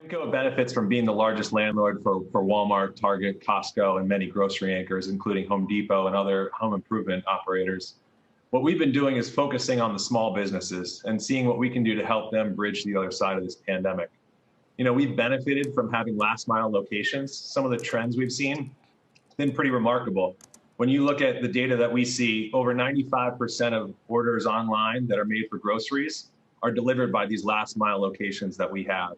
Kimco benefits from being the largest landlord for Walmart, Target, Costco, and many grocery anchors, including Home Depot and other home improvement operators. What we've been doing is focusing on the small businesses and seeing what we can do to help them bridge the other side of this pandemic. We've benefited from having last mile locations. Some of the trends we've seen have been pretty remarkable. When you look at the data that we see, over 95% of orders online that are made for groceries are delivered by these last mile locations that we have.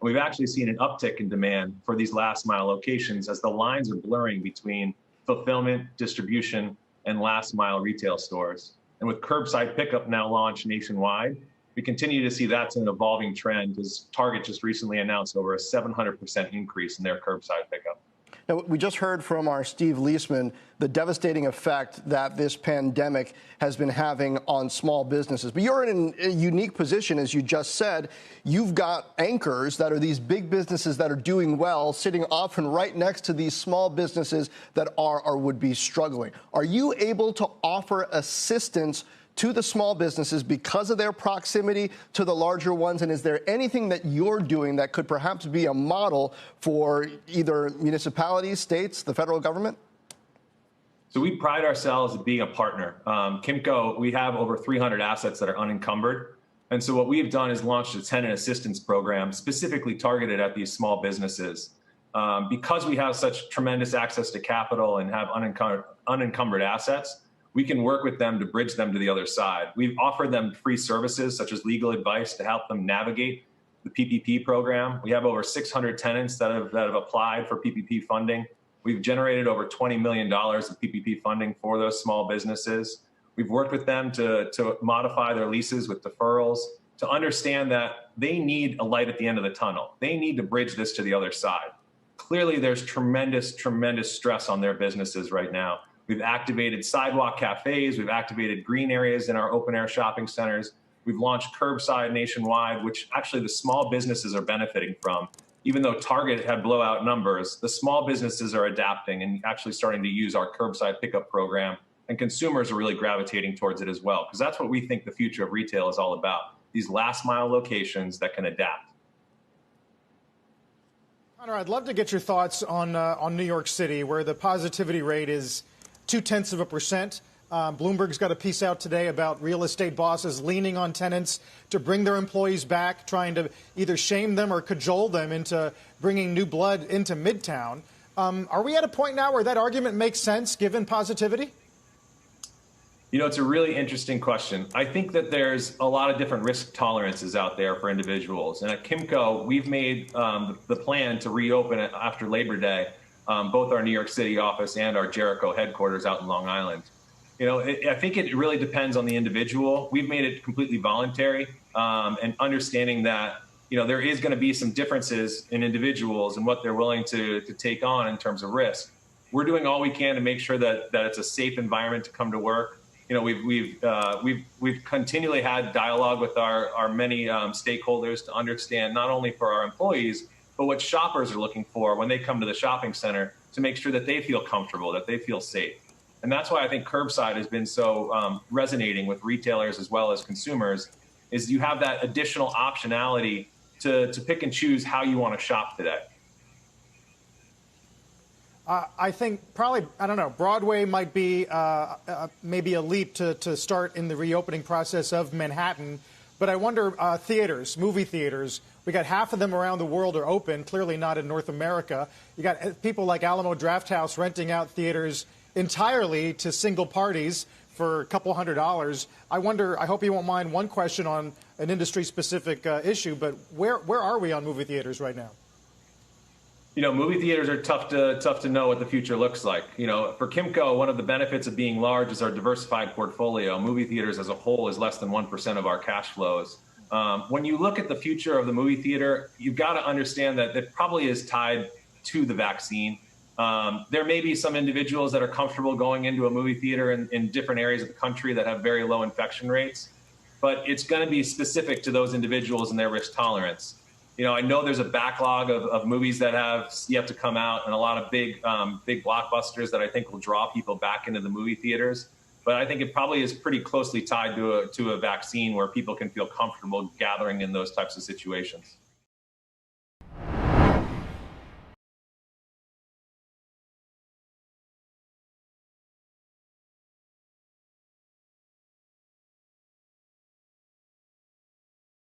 We've actually seen an uptick in demand for these last mile locations as the lines are blurring between fulfillment, distribution, and last mile retail stores. And with curbside pickup now launched nationwide, we continue to see that's an evolving trend, as Target just recently announced over a 700% increase in their curbside pickup. Now, we just heard from our Steve Leisman the devastating effect that this pandemic has been having on small businesses. But you're in a unique position, as you just said. You've got anchors that are these big businesses that are doing well, sitting often right next to these small businesses that are or would be struggling. Are you able to offer assistance to the small businesses because of their proximity to the larger ones? And is there anything that you're doing that could perhaps be a model for either municipalities, states, the federal government? So we pride ourselves at being a partner. Kimco, we have over 300 assets that are unencumbered. And so what we've done is launched a tenant assistance program specifically targeted at these small businesses. Because we have such tremendous access to capital and have unencumbered assets, we can work with them to bridge them to the other side. We've offered them free services such as legal advice to help them navigate the PPP program. We have over 600 tenants that have applied for PPP funding. We've generated over $20 million of PPP funding for those small businesses. We've worked with them to modify their leases with deferrals, to understand that they need a light at the end of the tunnel. They need to bridge this to the other side. Clearly, there's tremendous stress on their businesses right now. We've activated sidewalk cafes. We've activated green areas in our open air shopping centers. We've launched curbside nationwide, which actually the small businesses are benefiting from. Even though Target had blowout numbers, the small businesses are adapting and actually starting to use our curbside pickup program. And consumers are really gravitating towards it as well, because that's what we think the future of retail is all about. These last mile locations that can adapt. Connor, I'd love to get your thoughts on New York City, where the positivity rate is 0.2%. Bloomberg's got a piece out today about real estate bosses leaning on tenants to bring their employees back, trying to either shame them or cajole them into bringing new blood into Midtown. Are we at a point now where that argument makes sense, given positivity? It's a really interesting question. I think that there's a lot of different risk tolerances out there for individuals. And at Kimco, we've made the plan to reopen it after Labor Day, both our New York City office and our Jericho headquarters out in Long Island. I think it really depends on the individual. We've made it completely voluntary, and understanding that, there is going to be some differences in individuals and what they're willing to take on in terms of risk. We're doing all we can to make sure that it's a safe environment to come to work. We've continually had dialogue with our many stakeholders to understand not only for our employees, but what shoppers are looking for when they come to the shopping center, to make sure that they feel comfortable, that they feel safe. And that's why I think curbside has been so resonating with retailers as well as consumers, is you have that additional optionality to pick and choose how you want to shop today. I think probably, I don't know, Broadway might be maybe a leap to start in the reopening process of Manhattan. But I wonder, theaters, movie theaters, we got half of them around the world are open, clearly not in North America. You got people like Alamo Drafthouse renting out theaters entirely to single parties for a couple $100s. I wonder, I hope you won't mind one question on an industry-specific issue, but where are we on movie theaters right now? Movie theaters are tough to know what the future looks like. For Kimco, one of the benefits of being large is our diversified portfolio. Movie theaters as a whole is less than 1% of our cash flows. When you look at the future of the movie theater, you've got to understand that it probably is tied to the vaccine. There may be some individuals that are comfortable going into a movie theater in different areas of the country that have very low infection rates, but it's going to be specific to those individuals and their risk tolerance. I know there's a backlog of movies that have yet to come out, and a lot of big blockbusters that I think will draw people back into the movie theaters. But I think it probably is pretty closely tied to a vaccine where people can feel comfortable gathering in those types of situations.